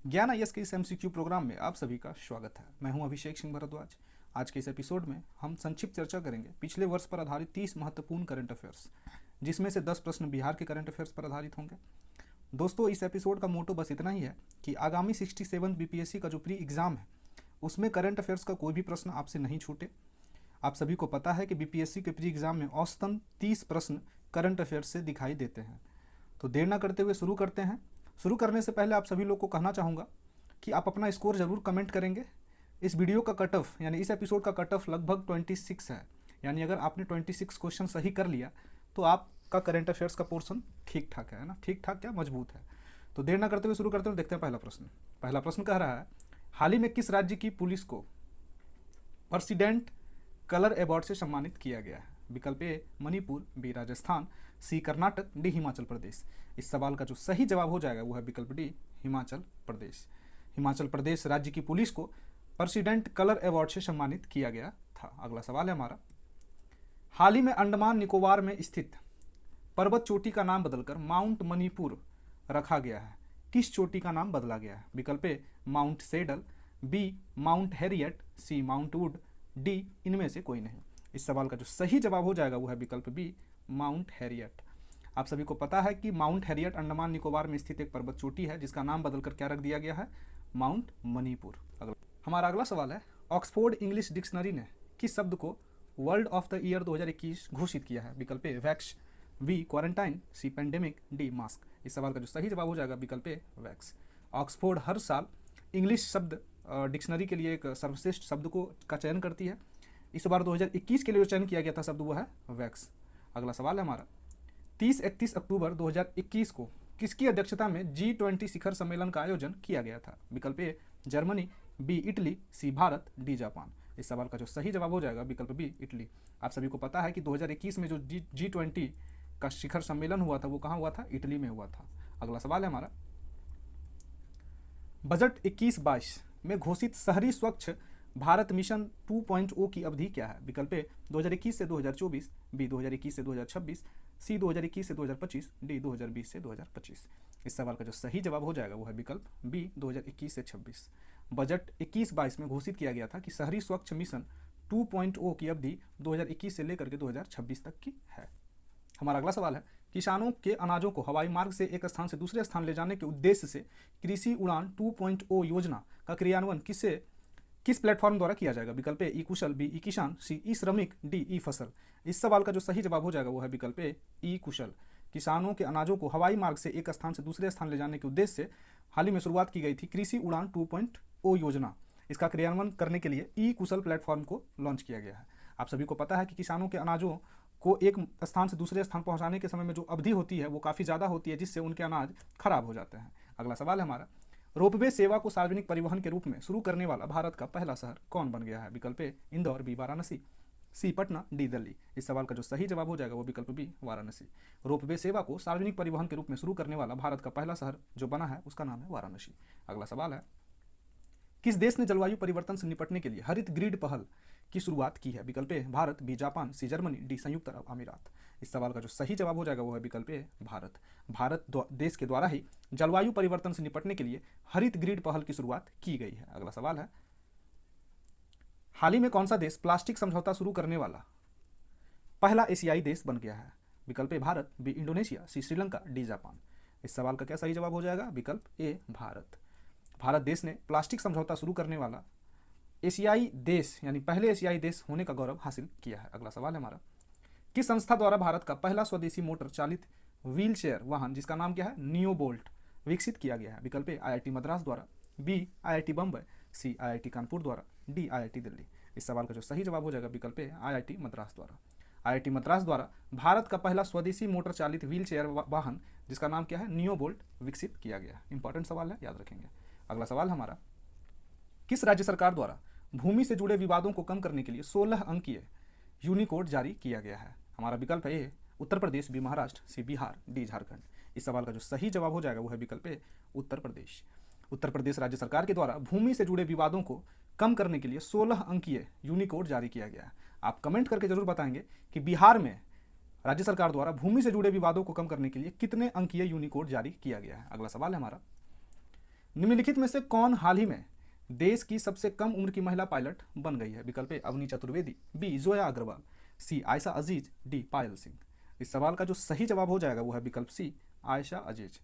ज्ञान आईएएस के इस एमसीक्यू प्रोग्राम में आप सभी का स्वागत है। मैं हूं अभिषेक सिंह भारद्वाज। आज के इस एपिसोड में हम संक्षिप्त चर्चा करेंगे पिछले वर्ष पर आधारित 30 महत्वपूर्ण करंट अफेयर्स, जिसमें से 10 प्रश्न बिहार के करंट अफेयर्स पर आधारित होंगे। दोस्तों, इस एपिसोड का मोटो बस इतना ही है कि आगामी 67 बीपीएससी का जो प्री एग्जाम है उसमें करंट अफेयर्स का कोई भी प्रश्न आपसे नहीं छूटे। आप सभी को पता है कि बीपीएससी के प्री एग्जाम में औसतन 30 प्रश्न करंट अफेयर्स से दिखाई देते हैं। तो देर ना करते हुए शुरू करते हैं। शुरू करने से पहले आप सभी लोग को कहना चाहूँगा कि आप अपना स्कोर ज़रूर कमेंट करेंगे। इस वीडियो का कट ऑफ यानी इस एपिसोड का कट ऑफ लगभग 26 है, यानी अगर आपने 26 क्वेश्चन सही कर लिया तो आपका करंट अफेयर्स का पोर्शन ठीक ठाक है ना, ठीक ठाक क्या मजबूत है। तो देर ना करते हुए शुरू करते हुए देखते हैं पहला प्रश्न कह रहा है, हाल ही में किस राज्य की पुलिस को प्रेसिडेंट कलर अवार्ड से सम्मानित किया गया है? विकल्प ए मणिपुर, बी राजस्थान, सी कर्नाटक, डी हिमाचल प्रदेश। इस सवाल का जो सही जवाब हो जाएगा वो है विकल्प डी हिमाचल प्रदेश। हिमाचल प्रदेश राज्य की पुलिस को प्रेसिडेंट कलर अवार्ड से सम्मानित किया गया था। अगला सवाल है हमारा, हाल ही में अंडमान निकोबार में स्थित पर्वत चोटी का नाम बदलकर माउंट मणिपुर रखा गया है। किस चोटी का नाम बदला गया है? विकल्प A Mount Saddle, B Mount Harriet, C Mount Wood, D इनमें से कोई नहीं। इस सवाल का जो सही जवाब हो जाएगा वो है विकल्प बी माउंट हैरियट। आप सभी को पता है कि माउंट हैरियट अंडमान निकोबार में स्थित एक पर्वत चोटी है जिसका नाम बदलकर क्या रख दिया गया है? माउंट मणिपुर। हमारा अगला सवाल है, ऑक्सफोर्ड इंग्लिश डिक्शनरी ने किस शब्द को वर्ल्ड ऑफ द ईयर 2021 घोषित किया है? विकल्प ए वैक्स, बी क्वारंटाइन, सी पेंडेमिक, डी मास्क। इस सवाल का जो सही जवाब हो जाएगा विकल्प ए वैक्स। ऑक्सफोर्ड हर साल इंग्लिश शब्द डिक्शनरी के लिए एक सर्वश्रेष्ठ शब्द का चयन करती है। इस बार 2021 के लिए जो चयन किया गया था शब्द वो है वैक्स। अगला सवाल है हमारा, 30-31 अक्टूबर 2021 को किसकी अध्यक्षता में G20 शिखर सम्मेलन का आयोजन किया गया था? विकल्प A Germany, B Italy, C Bharat, D Japan. इस सवाल का जो सही जवाब हो जाएगा विकल्प बी इटली। आप सभी को पता है कि 2021 में जो G20 का शिखर सम्मेलन हुआ था वो कहाँ हुआ था? इटली में हुआ था। अगला सवाल है हमारा, बजट 21-22 में घोषित शहरी स्वच्छ भारत मिशन 2.0 की अवधि क्या है? विकल्प ए 2021 से 2024, बी 2021 से 2026, सी 2021 से 2025, डी 2020 से 2025। इस सवाल का जो सही जवाब हो जाएगा वो है विकल्प बी 2021 से 26। बजट 21-22 में घोषित किया गया था कि शहरी स्वच्छ मिशन 2.0 की अवधि 2021 से लेकर के 2026 तक की है। हमारा अगला सवाल है, किसानों के अनाजों को हवाई मार्ग से एक स्थान से दूसरे स्थान ले जाने के उद्देश्य से कृषि उड़ान 2.0 योजना का क्रियान्वयन किस प्लेटफॉर्म द्वारा किया जाएगा? विकल्प ए ई कुशल, बी ई किसान, सी ई श्रमिक, डी ई फसल। इस सवाल का जो सही जवाब हो जाएगा वो है विकल्प ए ई कुशल। किसानों के अनाजों को हवाई मार्ग से एक स्थान से दूसरे स्थान ले जाने के उद्देश्य से हाल ही में शुरुआत की गई थी कृषि उड़ान 2.0 योजना। इसका क्रियान्वयन करने के लिए ई कुशल प्लेटफॉर्म को लॉन्च किया गया है। आप सभी को पता है कि किसानों के अनाजों को एक स्थान से दूसरे स्थान पहुंचाने के समय में जो अवधि होती है वो काफ़ी ज़्यादा होती है, जिससे उनके अनाज खराब हो जाते हैं। अगला सवाल है हमारा, रोपवे सेवा को सार्वजनिक परिवहन के रूप में शुरू करने वाला भारत का पहला शहर कौन बन गया है? विकल्प ए इंदौर, बी वाराणसी, सी पटना, डी दिल्ली। इस सवाल का जो सही जवाब हो जाएगा वो विकल्प बी वाराणसी। रोपवे सेवा को सार्वजनिक परिवहन के रूप में शुरू करने वाला भारत का पहला शहर जो बना है उसका नाम है वाराणसी। अगला सवाल है, किस देश ने जलवायु परिवर्तन से निपटने के लिए हरित ग्रिड पहल की शुरुआत की है? विकल्प A Bharat, B Japan, C Germany, D संयुक्त अरब अमीरात। इस सवाल का जो सही जवाब हो जाएगा वो है विकल्प ए भारत। भारत देश के द्वारा ही जलवायु परिवर्तन से निपटने के लिए हरित ग्रिड पहल की शुरुआत की गई है। अगला सवाल है, हाल ही में कौन सा देश प्लास्टिक समझौता शुरू करने वाला पहला एशियाई देश बन गया है? विकल्प A Bharat, B Indonesia, C Sri Lanka, D Japan. इस सवाल का क्या सही जवाब हो जाएगा? विकल्प ए भारत। भारत देश ने प्लास्टिक समझौता शुरू करने वाला एशियाई देश यानी पहले एशियाई देश होने का गौरव हासिल किया है। अगला सवाल है हमारा, किस संस्था द्वारा भारत का पहला स्वदेशी मोटर चालित व्हील चेयर वाहन जिसका नाम क्या है? नियो बोल्ट विकसित किया गया है? विकल्प ए आईआईटी मद्रास द्वारा, बी आईआईटी बम्बई, सी आईआईटी कानपुर द्वारा, डी आईआईटी दिल्ली। इस सवाल का जो सही जवाब हो जाएगा विकल्प ए आईआईटी मद्रास द्वारा। आईआईटी मद्रास द्वारा भारत का पहला स्वदेशी मोटर चालित व्हील चेयर वाहन जिसका नाम क्या है? नियो बोल्ट विकसित किया गया है। इंपॉर्टेंट सवाल है, याद रखेंगे। अगला सवाल हमारा, किस राज्य सरकार द्वारा भूमि से जुड़े विवादों को कम करने के लिए 16 अंकीय यूनिकोड जारी किया गया है? हमारा विकल्प ए उत्तर प्रदेश, बी महाराष्ट्र, सी बिहार, डी झारखंड। इस सवाल का जो सही जवाब हो जाएगा वो है विकल्प ए उत्तर प्रदेश। उत्तर प्रदेश राज्य सरकार के द्वारा भूमि से जुड़े विवादों को कम करने के लिए 16 अंकीय यूनिकोड जारी किया गया है। आप कमेंट करके जरूर बताएंगे कि बिहार में राज्य सरकार द्वारा भूमि से जुड़े विवादों को कम करने के लिए कितने अंकीय यूनिकोड जारी किया गया है। अगला सवाल है हमारा, निम्नलिखित में से कौन हाल ही में देश की सबसे कम उम्र की महिला पायलट बन गई है? विकल्प ए अवनी चतुर्वेदी, बी जोया अग्रवाल, सी आयशा अजीज, डी पायल सिंह। इस सवाल का जो सही जवाब हो जाएगा वो है विकल्प सी आयशा अजीज।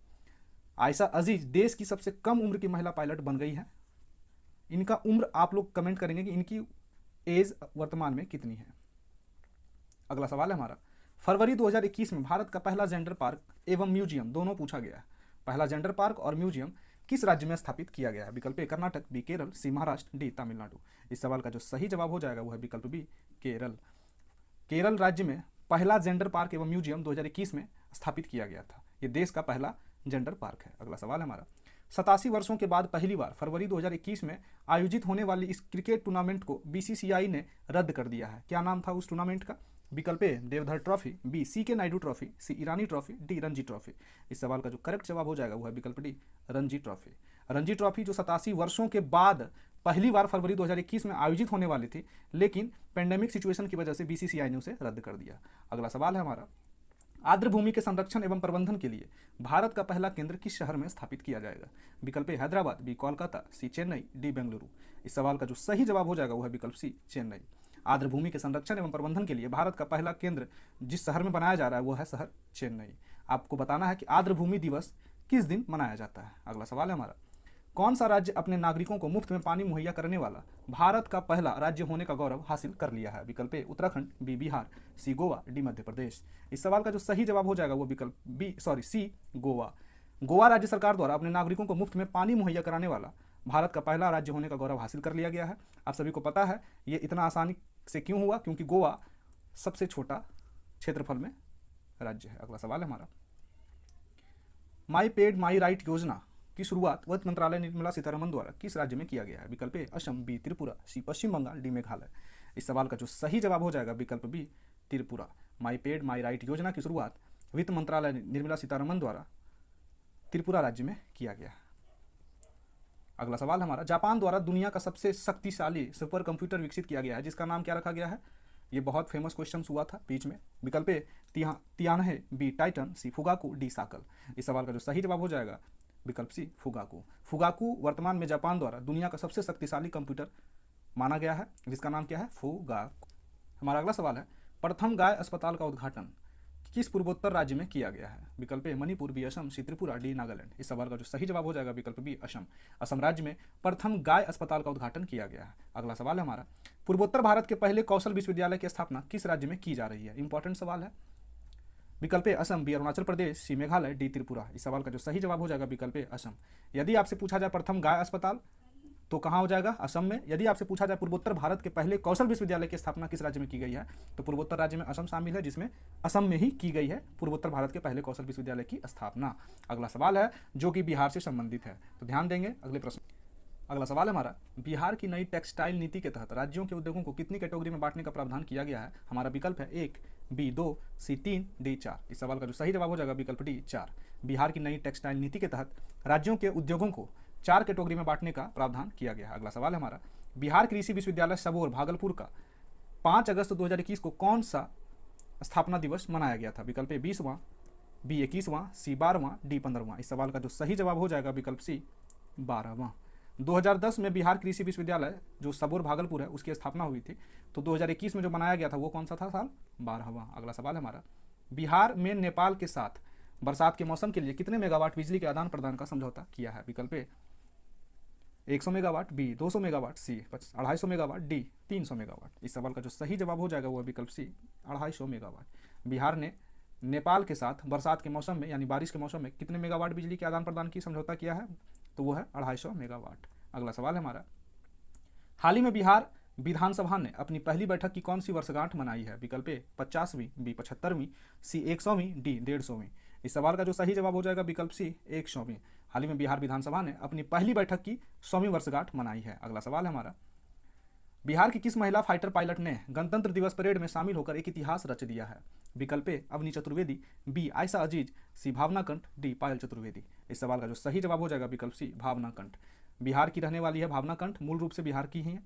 आयशा अजीज देश की सबसे कम उम्र की महिला पायलट बन गई है। इनका उम्र आप लोग कमेंट करेंगे कि इनकी एज वर्तमान में कितनी है। अगला सवाल है हमारा, फरवरी 2021 में भारत का पहला जेंडर पार्क एवं म्यूजियम दोनों पूछा गया है। पहला जेंडर पार्क और म्यूजियम किस राज्य में स्थापित किया गया है? विकल्प ए कर्नाटक, बी केरल, सी महाराष्ट्र, डी तमिलनाडु। इस सवाल का जो सही जवाब हो जाएगा वो है विकल्प बी केरल। केरल राज्य में पहला जेंडर पार्क एवं म्यूजियम 2021 में स्थापित किया गया था। ये देश का पहला जेंडर पार्क है। अगला सवाल है हमारा, 87 वर्षों के बाद पहली बार फरवरी 2021 में आयोजित होने वाली इस क्रिकेट टूर्नामेंट को बीसीसीआई ने रद्द कर दिया है। क्या नाम था उस टूर्नामेंट का? विकल्प ए देवधर ट्रॉफी, बी सी के नायडू ट्रॉफी, सी ईरानी ट्रॉफी, डी रणजी ट्रॉफी। इस सवाल का जो करेक्ट जवाब हो जाएगा वो है विकल्प D Ranji trophy. Ranji trophy जो 87 वर्षों के बाद पहली बार फरवरी 2021 में आयोजित होने वाली थी, लेकिन पेंडेमिक सिचुएशन की वजह से बीसीसीआई ने उसे रद्द कर दिया। अगला सवाल है हमारा, आर्द्र भूमि के संरक्षण एवं प्रबंधन के लिए भारत का पहला केंद्र किस शहर में स्थापित किया जाएगा? विकल्प ए हैदराबाद, बी कोलकाता, सी चेन्नई, डी बेंगलुरु। इस सवाल का जो सही जवाब हो जाएगा वो है विकल्प सी चेन्नई। आर्द्र भूमि के संरक्षण एवं प्रबंधन के लिए भारत का पहला केंद्र जिस शहर में बनाया जा रहा है वो है शहर चेन्नई। आपको बताना है कि आर्द्र भूमि दिवस किस दिन मनाया जाता है। अगला सवाल है हमारा, कौन सा राज्य अपने नागरिकों को मुफ्त में पानी मुहैया करने वाला भारत का पहला राज्य होने का गौरव हासिल कर लिया है? विकल्प ए उत्तराखंड, बी बिहार, सी गोवा, डी मध्य प्रदेश। इस सवाल का जो सही जवाब हो जाएगा वो विकल्प सी गोवा। गोवा राज्य सरकार द्वारा अपने नागरिकों को मुफ्त में पानी मुहैया कराने वाला भारत का पहला राज्य होने का गौरव हासिल कर लिया गया है। आप सभी को पता है ये इतना आसानी से क्यों हुआ, क्योंकि गोवा सबसे छोटा क्षेत्रफल में राज्य है। अगला सवाल है हमारा, माई पेड माई राइट योजना की शुरुआत वित्त मंत्रालय निर्मला सीतारमण द्वारा किस राज्य में किया गया है? विकल्प A Assam, B Tripura, C Paschim Bangal, D Meghalaya. इस सवाल का जो सही जवाब हो जाएगा विकल्प B Tripura. My pad my right योजना की शुरुआत वित्त मंत्रालय निर्मला सीतारमण द्वारा त्रिपुरा राज्य में किया गया है। अगला सवाल हमारा, जापान द्वारा दुनिया का सबसे शक्तिशाली सुपर कंप्यूटर विकसित किया गया है जिसका नाम क्या रखा गया है? ये बहुत फेमस क्वेश्चन हुआ था बीच में। विकल्प ए तियानहे, बी टाइटन, सी फुगाकू, डी साकल। इस सवाल का जो सही जवाब हो जाएगा विकल्प सी फुगाकू। फुगाकू वर्तमान में जापान द्वारा दुनिया का सबसे शक्तिशाली कंप्यूटर माना गया है जिसका नाम क्या है? फुगाकू। हमारा अगला सवाल है, प्रथम गाय अस्पताल का उद्घाटन किस पूर्वोत्तर राज्य में किया गया है? विकल्प ए मणिपुर, बी असम, सी त्रिपुरा, डी नागालैंड। इस सवाल का जो सही जवाब हो जाएगा विकल्प बी असम। असम राज्य में प्रथम गाय अस्पताल का उद्घाटन किया गया है। अगला सवाल है हमारा, पूर्वोत्तर भारत के पहले कौशल विश्वविद्यालय की स्थापना किस राज्य में की जा रही है? इंपॉर्टेंट सवाल है। विकल्प A Assam, B Arunachal Pradesh, C Meghalaya, D Tripura. इस सवाल का जो सही जवाब हो जाएगा विकल्प ए असम। यदि आपसे पूछा जाए प्रथम गाय अस्पताल तो कहाँ हो जाएगा? असम में। यदि आपसे पूछा जाए पूर्वोत्तर भारत के पहले कौशल विश्वविद्यालय की स्थापना किस राज्य में की गई है तो पूर्वोत्तर राज्य में असम शामिल है, जिसमें असम में ही की गई है पूर्वोत्तर भारत के पहले कौशल विश्वविद्यालय की स्थापना। अगला सवाल है जो कि बिहार से संबंधित है, तो ध्यान देंगे अगले प्रश्न। अगला सवाल है हमारा, बिहार की नई टेक्सटाइल नीति के तहत राज्यों के उद्योगों को कितनी कैटेगरी में बांटने का प्रावधान किया गया है? हमारा विकल्प है 1, बी 2, सी 3, डी 4। इस सवाल का जो सही जवाब हो जाएगा विकल्प डी 4। बिहार की नई टेक्सटाइल नीति के तहत राज्यों के उद्योगों को 4 कैटेगरी में बांटने का प्रावधान किया गया है। अगला सवाल है हमारा, बिहार कृषि विश्वविद्यालय सबौर भागलपुर का 5 अगस्त 2021 को कौन सा स्थापना दिवस मनाया गया था? विकल्प ए 20वां, बी 21वां, सी 12वां, डी 15वां। इस सवाल का जो सही जवाब हो जाएगा विकल्प सी 12वां। 2010 में बिहार कृषि विश्वविद्यालय जो सबौर भागलपुर है उसकी स्थापना हुई थी, तो 2021 में जो मनाया गया था वो कौन सा था साल? 12वां। अगला सवाल है हमारा, बिहार में नेपाल के साथ बरसात के मौसम के लिए कितने मेगावाट बिजली के आदान प्रदान का समझौता किया है? विकल्प ए 100 मेगावाट, बी 200 मेगावाट, सी 250 मेगावाट, डी 300 मेगावाट। इस सवाल का जो सही जवाब हो जाएगा वो है विकल्प सी 250 मेगावाट। बिहार ने नेपाल के साथ बरसात के मौसम में यानी बारिश के मौसम में कितने मेगावाट बिजली के आदान प्रदान की समझौता किया है? तो वो है 250 मेगावाट। अगला सवाल है हमारा, हाल ही में बिहार विधानसभा ने अपनी पहली बैठक की कौन सी वर्षगांठ मनाई है? विकल्प ए 50वीं, बी 75वीं, सी 100वीं, डी 150वीं। इस सवाल का जो सही जवाब हो जाएगा विकल्प सी 100वीं। हाल ही में बिहार विधानसभा ने अपनी पहली बैठक की 100वीं वर्षगांठ मनाई है। अगला सवाल है हमारा, बिहार की किस महिला फाइटर पायलट ने गणतंत्र दिवस परेड में शामिल होकर एक इतिहास रच दिया है? विकल्प ए अवनी चतुर्वेदी, बी आयशा अजीज, सी भावना कंठ, डी पायल चतुर्वेदी। इस सवाल का जो सही जवाब हो जाएगा विकल्प सी भावना कंठ। बिहार की रहने वाली है भावना कंठ, मूल रूप से बिहार की ही है।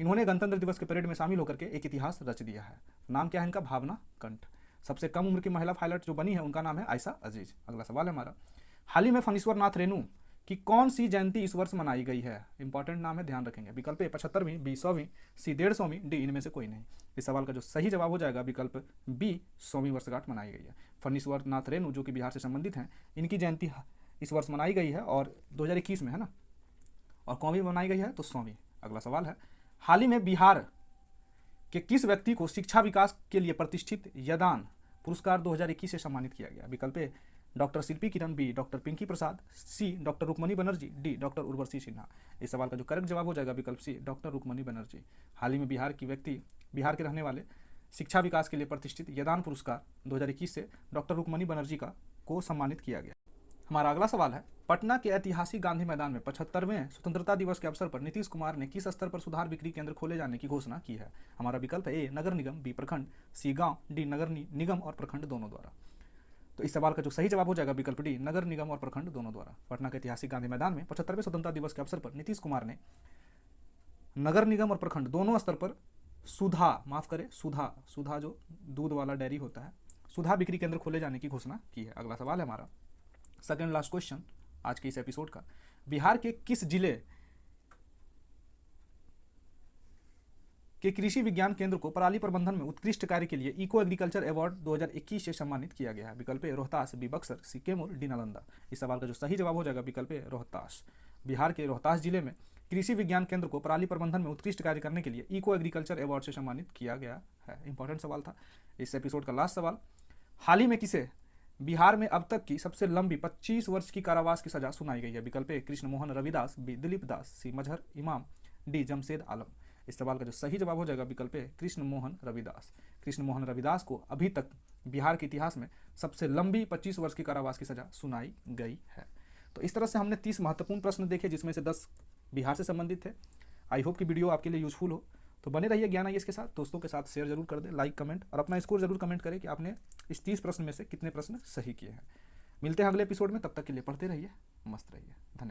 इन्होंने गणतंत्र दिवस के परेड में शामिल होकर के एक इतिहास रच दिया है। नाम क्या है इनका? भावना कंठ। सबसे कम उम्र की महिला पायलट जो बनी है उनका नाम है आयशा अजीज। अगला सवाल है हमारा, हाल ही में फणीश्वर नाथ रेणु कि कौन सी जयंती इस वर्ष मनाई गई है? इंपॉर्टेंट नाम है, ध्यान रखेंगे। विकल्प ए 75वीं, बी 100वीं, सी 150वीं, डी इनमें से कोई नहीं। इस सवाल का जो सही जवाब हो जाएगा विकल्प बी 100वीं वर्षगांठ मनाई गई है। फणीश्वर नाथ रेणु जो कि बिहार से संबंधित हैं, इनकी जयंती इस वर्ष मनाई गई है और 2021 में है ना। और कौन मनाई गई है? तो 100वीं। अगला सवाल है, हाल ही में बिहार के किस व्यक्ति को शिक्षा विकास के लिए प्रतिष्ठित यदान पुरस्कार 2021 से सम्मानित किया गया? विकल्प A doctor Shilpi Kiran, B doctor Pinki Prasad, C doctor Rukmani Banerjee, D doctor Urvashi Sinha. इस सवाल का जो करेक्ट जवाब हो जाएगा विकल्प सी डॉक्टर रुक्मणी बनर्जी। हाल ही में बिहार के रहने वाले शिक्षा विकास के लिए प्रतिष्ठित यदान पुरस्कार 2021 से डॉक्टर रुक्मणी बनर्जी को सम्मानित किया गया। हमारा अगला सवाल है, पटना के ऐतिहासिक गांधी मैदान में 75वें स्वतंत्रता दिवस के अवसर पर नीतीश कुमार ने किस स्तर पर सुधार बिक्री केंद्र खोले जाने की घोषणा की है? हमारा विकल्प है ए नगर निगम, बी प्रखंड, सी गांव, डी नगर निगम और प्रखंड दोनों द्वारा। तो इस सवाल का जो सही जवाब हो जाएगा विकल्प डी नगर निगम और प्रखंड दोनों द्वारा। पटना के ऐतिहासिक गांधी मैदान में 75वें स्वतंत्रता दिवस के अवसर पर नीतीश कुमार ने नगर निगम और प्रखंड दोनों स्तर पर सुधा जो दूध वाला डेयरी होता है, सुधा बिक्री केंद्र खोले जाने की घोषणा की है। अगला सवाल है हमारा सेकंड लास्ट क्वेश्चन आज के इस एपिसोड का, बिहार के किस जिले के कृषि विज्ञान केंद्र को पराली प्रबंधन में उत्कृष्ट कार्य के लिए इको एग्रीकल्चर अवार्ड 2021 से सम्मानित किया गया है? विकल्प ए रोहतास, बी बक्सर, सी कैमूर, डी नालंदा। इस सवाल का जो सही जवाब हो जाएगा विकल्प ए रोहतास। बिहार के रोहतास जिले में कृषि विज्ञान केंद्र को पराली प्रबंधन में उत्कृष्ट कार्य करने के लिए इको एग्रीकल्चर अवार्ड से सम्मानित किया गया है। इंपॉर्टेंट सवाल था इस एपिसोड का। लास्ट सवाल, हाल ही में किसे बिहार में अब तक की सबसे लंबी 25 वर्ष की कारावास की सजा सुनाई गई है? विकल्प ए कृष्ण मोहन रविदास, बी दिलीप दास, सी मजहर इमाम, डी जमशेद आलम। इस सवाल का जो सही जवाब हो जाएगा विकल्प ए कृष्ण मोहन रविदास। कृष्ण मोहन रविदास को अभी तक बिहार के इतिहास में सबसे लंबी 25 वर्ष की कारावास की सजा सुनाई गई है। तो इस तरह से हमने 30 महत्वपूर्ण प्रश्न देखे जिसमें से 10 बिहार से संबंधित थे। आई होप कि वीडियो आपके लिए यूजफुल हो। तो बने रहिए ज्ञान आईएएस के साथ, दोस्तों के साथ शेयर जरूर कर दें, लाइक कमेंट और अपना स्कोर जरूर कमेंट करें कि आपने इस 30 प्रश्न में से कितने प्रश्न सही किए हैं। मिलते हैं अगले एपिसोड में, तब तक के लिए पढ़ते रहिए, मस्त रहिए, धन्यवाद।